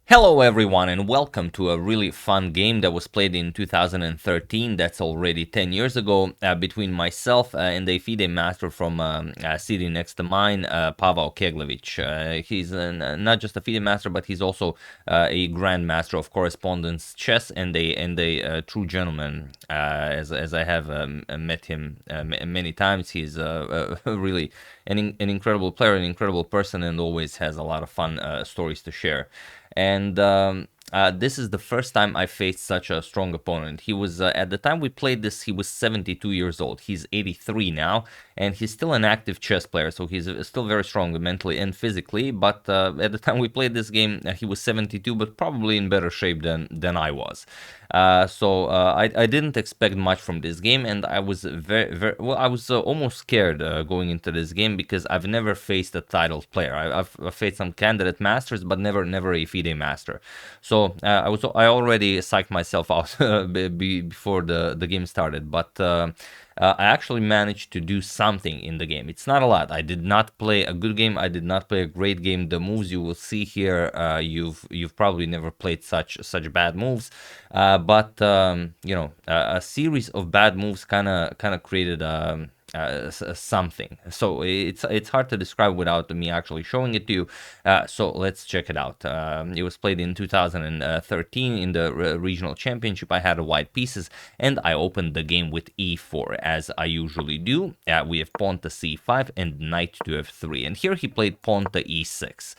Hello everyone and welcome to a really fun game that was played in 2013, that's already 10 years ago, between myself and a Fide master from a city next to mine, Pavao Keglević. He's not just a Fide master, but he's also a grandmaster of correspondence chess and a true gentleman, as I have met him many times. He's really an incredible player, an incredible person, and always has a lot of fun stories to share. And this is the first time I faced such a strong opponent. He was, at the time we played this, he was 72 years old. He's 83 now, and he's still an active chess player, so he's still very strong mentally and physically. But at the time we played this game, he was 72, but probably in better shape than I was. I didn't expect much from this game, and I was very well. I was almost scared going into this game because I've never faced a titled player. I've faced some candidate masters, but never a FIDE master. So I already psyched myself out before the game started, but I actually managed to do something in the game. It's not a lot. I did not play a good game. I did not play a great game. The moves you will see here, you've probably never played such bad moves, but a series of bad moves kind of created something. So it's hard to describe without me actually showing it to you. So let's check it out. It was played in 2013 in the regional championship. I had white pieces and I opened the game with e4 as I usually do. We have pawn to c5 and knight to f3, and here he played pawn to e6.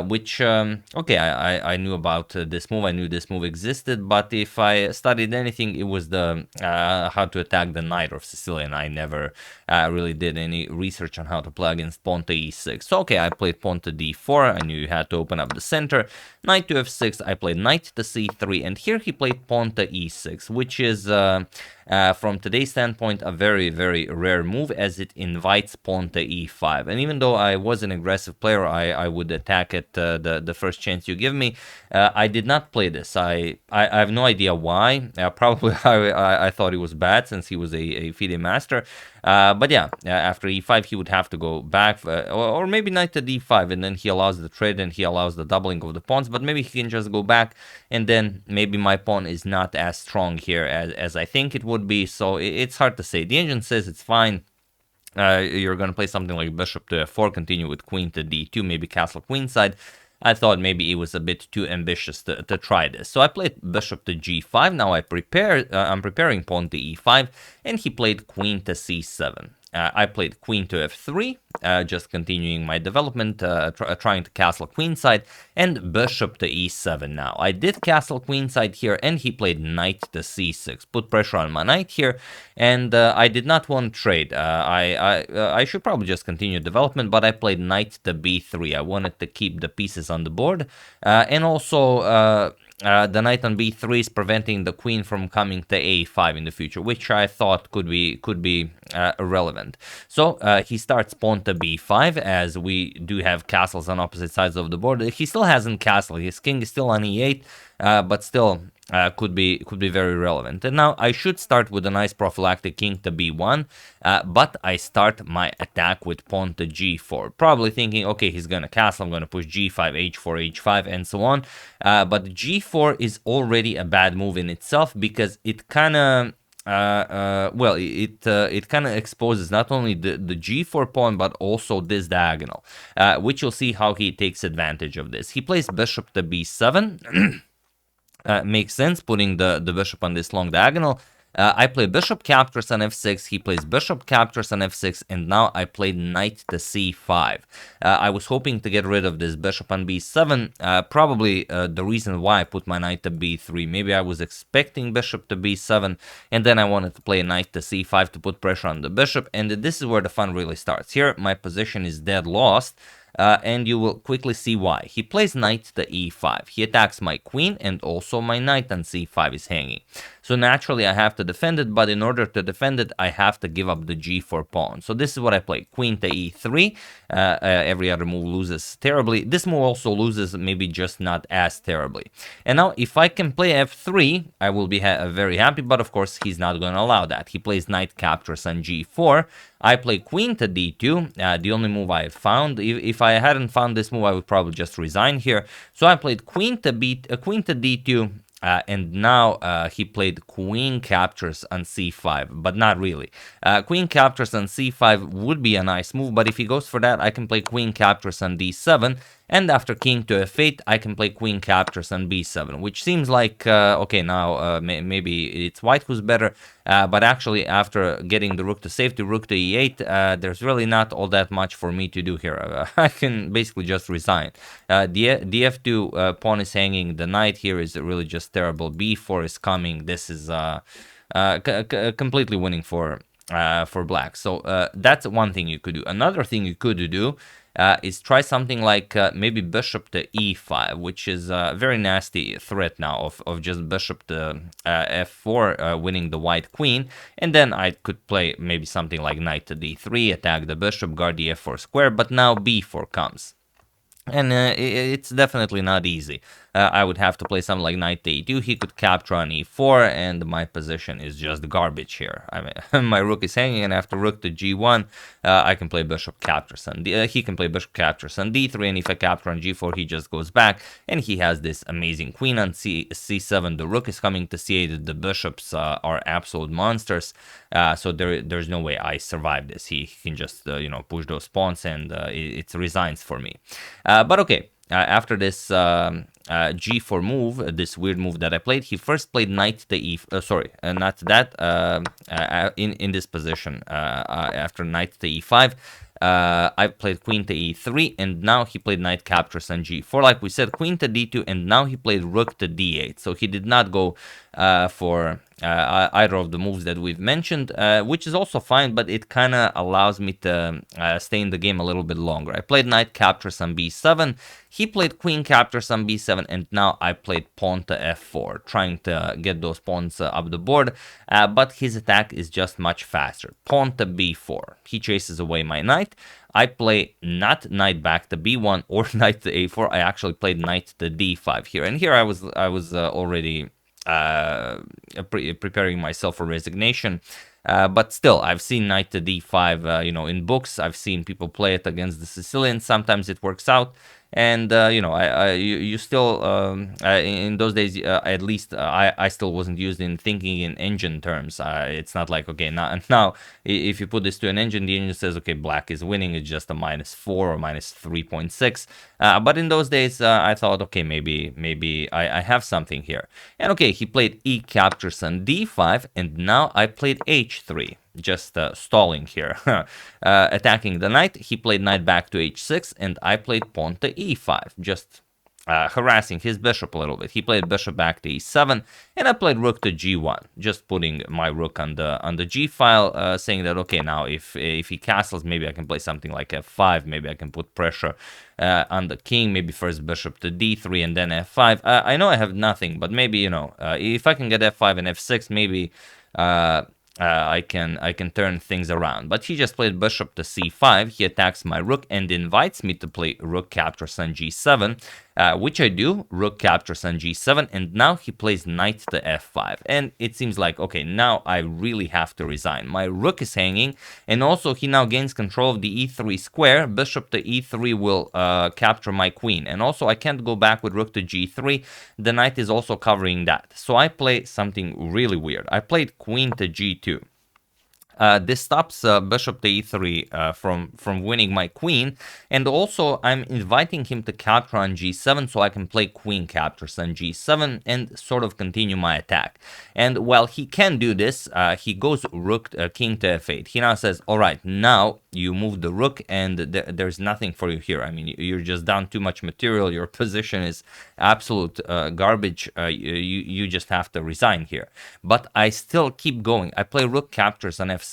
Which, okay, I knew about this move. I knew this move existed, but if I studied anything, it was the how to attack the knight of Sicilian. I never really did any research on how to play against pawn to e6. So, okay, I played pawn to d4. I knew you had to open up the center. Knight to f6. I played knight to c3, and here he played pawn to e6, which is, from today's standpoint, a very rare move, as it invites pawn to e5. And even though I was an aggressive player, I would attack at the first chance you give me. I did not play this. I have no idea why. Probably I thought it was bad since he was a FIDE master. But yeah, after e5 he would have to go back, or maybe knight to d5, and then he allows the trade and he allows the doubling of the pawns. But maybe he can just go back, and then maybe my pawn is not as strong here as I think it would be. So it's hard to say. The engine says it's fine. You're going to play something like bishop to f4, continue with queen to d2, maybe castle queenside. I thought maybe it was a bit too ambitious to try this. So I played bishop to g5. Now I'm preparing pawn to e5, and he played queen to c7. I played queen to f3, just continuing my development, trying to castle queenside, and bishop to e7 now. I did castle queenside here, and he played knight to c6, put pressure on my knight here, and I did not want trade. I should probably just continue development, but I played knight to b3. I wanted to keep the pieces on the board, and also the knight on b3 is preventing the queen from coming to a5 in the future, which I thought could be irrelevant. So he starts pawn to b5, as we do have castles on opposite sides of the board. He still hasn't castled. His king is still on e8, but still could be very relevant. And now I should start with a nice prophylactic king to b1, but I start my attack with pawn to g4, probably thinking, okay, he's gonna castle, I'm gonna push g5, h4, h5, and so on. But g4 is already a bad move in itself, because it kind of it kind of exposes not only the g4 pawn, but also this diagonal, which you'll see how he takes advantage of this. He plays bishop to b7. Makes sense, putting the bishop on this long diagonal. I play bishop captures on f6, he plays bishop captures on f6, and now I played knight to c5. I was hoping to get rid of this bishop on b7, probably the reason why I put my knight to b3. Maybe I was expecting bishop to b7, and then I wanted to play knight to c5 to put pressure on the bishop, and this is where the fun really starts. Here, my position is dead lost. And you will quickly see why. He plays knight to e5. He attacks my queen, and also my knight on c5 is hanging. So naturally I have to defend it, but in order to defend it, I have to give up the g4 pawn. So this is what I play. Queen to e3. Every other move loses terribly. This move also loses, maybe just not as terribly. And now if I can play f3, I will be very happy, but of course he's not going to allow that. He plays knight captures on g4. I play queen to d2, the only move I found. If I hadn't found this move, I would probably just resign here. So I played queen to d2, and now he played queen captures on c5, but not really. Queen captures on c5 would be a nice move, but if he goes for that, I can play queen captures on d7, and after king to f8, I can play queen captures on b7, which seems like, okay, now maybe it's white who's better, but actually after getting the rook to safety, rook to e8, there's really not all that much for me to do here. I can basically just resign. The f2 pawn is hanging, the knight here is really just terrible, b4 is coming, this is completely winning for black. So that's one thing you could do. Another thing you could do is try something like maybe bishop to e5, which is a very nasty threat now of just bishop to f4, winning the white queen. And then I could play maybe something like knight to d3, attack the bishop, guard the f4 square, but now b4 comes. And it's definitely not easy. I would have to play something like knight to e2. He could capture on e4, and my position is just garbage here. I mean, my rook is hanging, and after rook to g1, I can play bishop captures on he can play bishop captures on d3, and if I capture on g4, he just goes back, and he has this amazing queen on c7. The rook is coming to c8. The bishops are absolute monsters, so there's no way I survive this. He can just push those pawns, and it resigns for me. But okay. After this g4 move, this weird move that I played, he first played knight to not that, in this position, after knight to e5, I played queen to e3, and now he played knight captures on g4, like we said, queen to d2, and now he played rook to d8, so he did not go for either of the moves that we've mentioned, which is also fine, but it kind of allows me to stay in the game a little bit longer. I played knight captures on b7, he played queen captures on b7, and now I played pawn to f4, trying to get those pawns up the board, but his attack is just much faster. Pawn to b4, he chases away my knight. I play not knight back to b1 or knight to a4, I actually played knight to d5 here, and here I was already preparing myself for resignation, but still I've seen knight to d5 in books. I've seen people play it against the Sicilians. Sometimes it works out, and you still in those days, at least I still wasn't thinking in engine terms. It's not like, okay, now if you put this to an engine, the engine says, okay, black is winning, it's just a -4 or -3.6, but in those days I thought, okay, maybe I have something here. And okay, he played e captures on d5, and now I played h3, just stalling here, attacking the knight. He played knight back to h6, and I played pawn to e5, just harassing his bishop a little bit. He played bishop back to e7, and I played rook to g1, just putting my rook on the g file, saying that, okay, now if he castles, maybe I can play something like f5, maybe I can put pressure on the king, maybe first bishop to d3 and then f5. I know I have nothing, but maybe, if I can get f5 and f6, maybe I can turn things around. But he just played bishop to c5. He attacks my rook and invites me to play rook captures on g7, which I do. Rook captures on g7, and now he plays knight to f5. And it seems like, okay, now I really have to resign. My rook is hanging, and also he now gains control of the e3 square. Bishop to e3 will capture my queen, and also I can't go back with rook to g3. The knight is also covering that. So I play something really weird. I played queen to g2. This stops bishop to e3 from winning my queen, and also I'm inviting him to capture on g7 so I can play queen captures on g7 and sort of continue my attack. And while he can do this, he goes rook king to f8. He now says, all right, now you move the rook, and there's nothing for you here. I mean, you're just down too much material. Your position is absolute garbage. You just have to resign here. But I still keep going. I play rook captures on f7.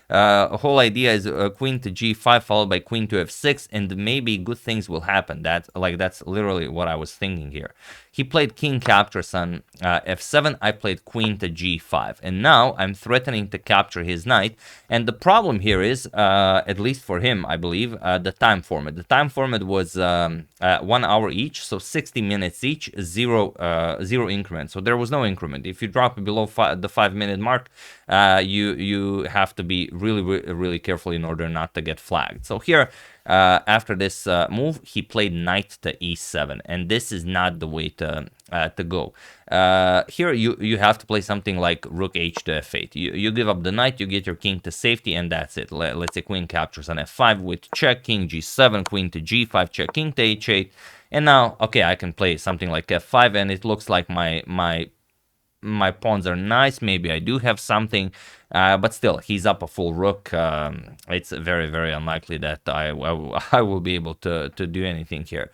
Whole idea is queen to g5 followed by queen to f6, and maybe good things will happen. That's literally what I was thinking here. He played king captures on f7. I played queen to g5, and now I'm threatening to capture his knight. And the problem here is, at least for him, I believe, the time format. The time format was 1 hour each, so 60 minutes each, zero increment. So there was no increment. If you drop below the 5-minute mark, you have to be really careful in order not to get flagged. So here, after this move, he played knight to e7, and this is not the way to go. Here you have to play something like rook h to f8. You give up the knight, you get your king to safety, and that's it. Let's say queen captures on f5 with check, king g7, queen to g5, check, king to h8, and now, okay, I can play something like f5, and it looks like my pawns are nice. Maybe I do have something, but still, he's up a full rook. It's very unlikely that I will be able to do anything here.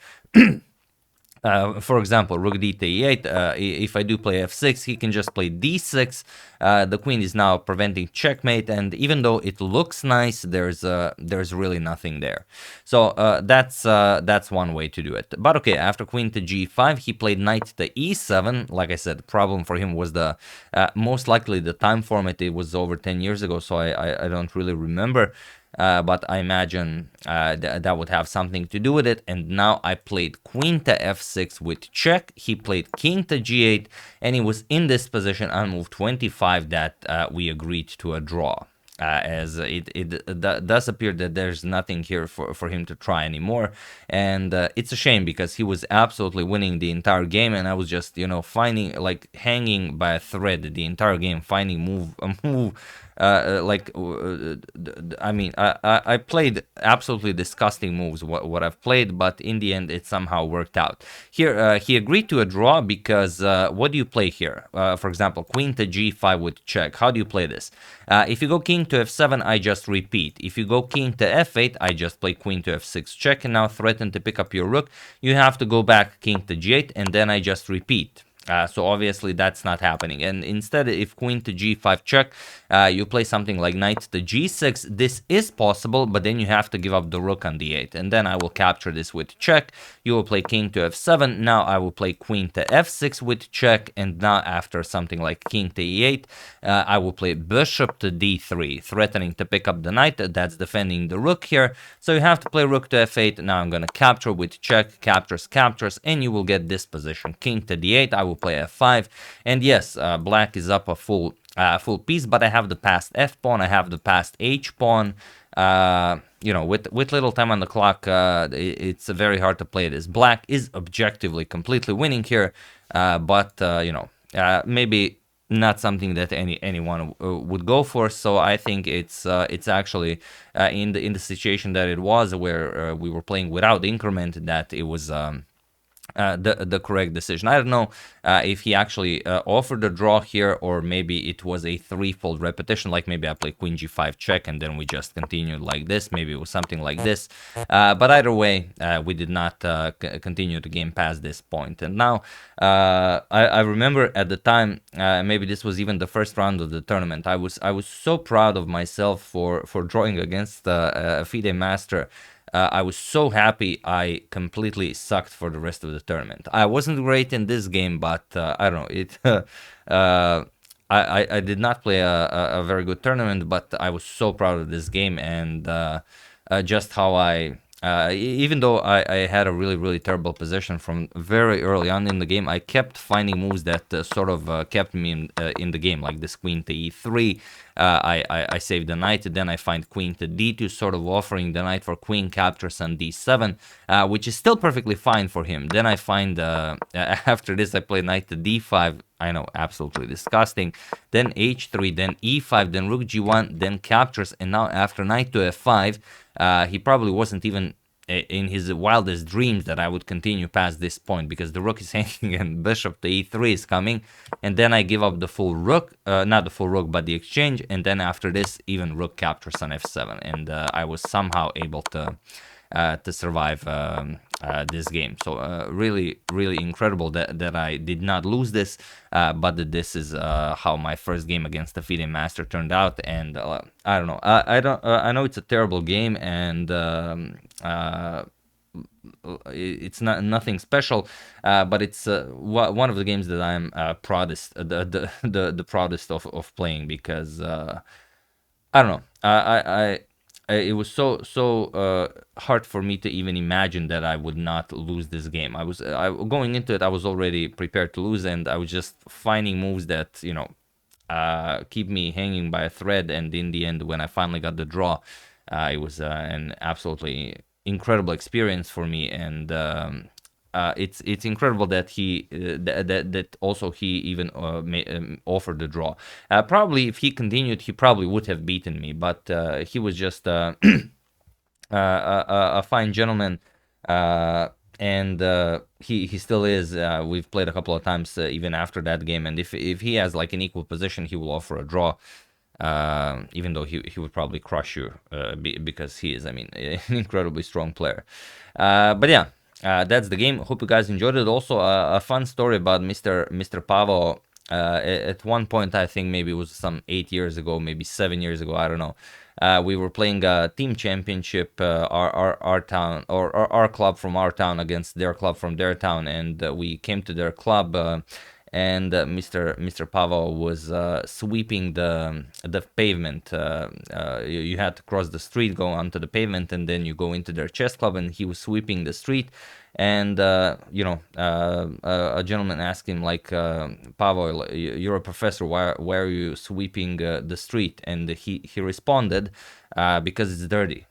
For example, rook d to e8. If I do play f6, he can just play d6. The queen is now preventing checkmate, and even though it looks nice, there's really nothing there. So that's one way to do it. But okay, after queen to g5, he played knight to e7. Like I said, the problem for him was the most likely the time format. It was over 10 years ago, so I don't really remember. But I imagine that would have something to do with it. And now I played queen to f6 with check. He played king to g8, and he was in this position on move 25 that we agreed to a draw. As it does appear that there's nothing here for him to try anymore, and it's a shame because he was absolutely winning the entire game, and I was just, you know, finding, like, hanging by a thread the entire game, finding a move. I mean, I played absolutely disgusting moves, what I've played, but in the end it somehow worked out. Here he agreed to a draw because what do you play here? For example, queen to g5 with check. How do you play this? If you go king to f7, I just repeat. If you go king to f8, I just play queen to f6 check, and now threaten to pick up your rook. You have to go back king to g8, and then I just repeat. So obviously that's not happening, and instead, if queen to g5 check, you play something like knight to g6. This is possible, but then you have to give up the rook on d8, and then I will capture this with check. You will play king to f7. Now I will play queen to f6 with check, and now after something like king to e8, I will play bishop to d3, threatening to pick up the knight. That's defending the rook here. So you have to play rook to f8. Now I'm gonna capture with check, captures, and you will get this position, king to d8. I will play f5, and yes, black is up a full piece, but I have the passed f pawn, I have the passed h pawn. You know, with little time on the clock, it's very hard to play this. Black is objectively completely winning here, but you know, maybe not something that anyone would go for. So I think it's actually in the situation that it was, where we were playing without increment, that it was the correct decision. I don't know if he actually offered a draw here, or maybe it was a threefold repetition, like maybe I played queen g5 check and then we just continued like this. Maybe it was something like this, but either way, we did not continue the game past this point. And now I remember at the time, maybe this was even the first round of the tournament, I was so proud of myself for drawing against Fide master. I was so happy. I completely sucked for the rest of the tournament. I wasn't great in this game, but I don't know. I did not play a very good tournament, but I was so proud of this game, and just how even though I had a really terrible position from very early on in the game, I kept finding moves that sort of kept me in the game, like this queen to e3. I save the knight, then I find queen to d2, sort of offering the knight for queen captures on d7, which is still perfectly fine for him. Then I find, after this, I play knight to d5. I know, absolutely disgusting. Then h3, then e5, then rook g1, then captures, and now after knight to f5, he probably wasn't even in his wildest dreams that I would continue past this point, because the rook is hanging and bishop to e3 is coming, and then I give up the full rook, not the full rook, but the exchange, and then after this, even rook captures on f7, and I was somehow able to to survive this game. So really, really incredible that I did not lose this, but that this is how my first game against the Fide master turned out. And I don't know. I know it's a terrible game, and it's nothing special, but it's one of the games that I'm proudest, the proudest of playing, because I don't know. It was so hard for me to even imagine that I would not lose this game. Going into it, I was already prepared to lose, and I was just finding moves that, you know, keep me hanging by a thread. And in the end, when I finally got the draw, it was an absolutely incredible experience for me. And it's incredible that that also he even offered the draw. Probably if he continued, he probably would have beaten me, but he was just a fine gentleman, and he still is. We've played a couple of times even after that game, and if he has like an equal position, he will offer a draw. Even though he would probably crush you, because he is, I mean, an incredibly strong player. But yeah, that's the game. Hope you guys enjoyed it. Also, a fun story about Mr. Pavao. At one point, I think maybe it was some 8 years ago, maybe 7 years ago, I don't know. We were playing a team championship, our town, or our club from our town against their club from their town, and we came to their club. And Mr. Pavao was sweeping the pavement. You had to cross the street, go onto the pavement, and then you go into their chess club. And he was sweeping the street. And you know, a gentleman asked him, like, Pavao, you're a professor. Why are you sweeping the street? And he responded, because it's dirty.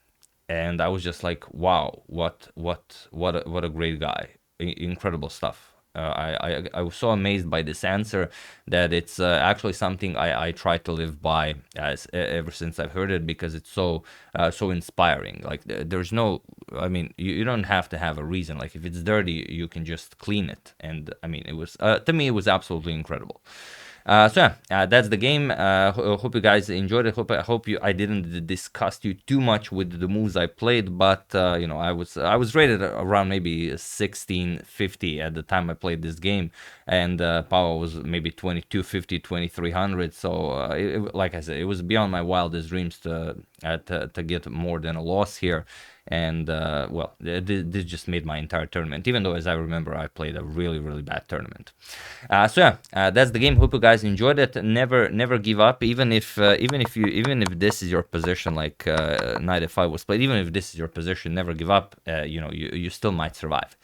And I was just like, wow, what a great guy! Incredible stuff. I was so amazed by this answer that it's actually something I try to live by ever since I've heard it, because it's so inspiring. Like, there's no, I mean, you don't have to have a reason. Like, if it's dirty, you can just clean it. And I mean, it was to me, it was absolutely incredible. So yeah, that's the game. Hope you guys enjoyed it. I hope I didn't disgust you too much with the moves I played, but you know, I was rated around maybe 1650 at the time I played this game, and Pavao was maybe 2250, 2300. So like I said, it was beyond my wildest dreams to get more than a loss here. And well, this just made my entire tournament, even though, as I remember, I played a really, really bad tournament. So yeah, that's the game. Hope you guys enjoyed it. Never give up, even if this is your position, like knight f5 was played. Even if this is your position, never give up. You know, you still might survive.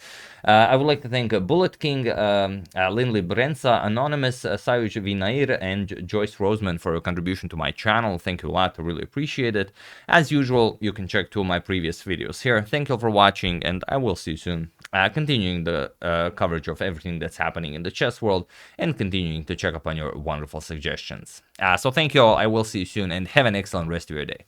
I would like to thank Bullet King, Lindley Brenza, Anonymous, Sayuj Vinair, and Joyce Roseman for your contribution to my channel. Thank you a lot. I really appreciate it. As usual, you can check 2 of my previous videos here. Thank you for watching, and I will see you soon. Continuing the coverage of everything that's happening in the chess world, and continuing to check up on your wonderful suggestions. So thank you all. I will see you soon, and have an excellent rest of your day.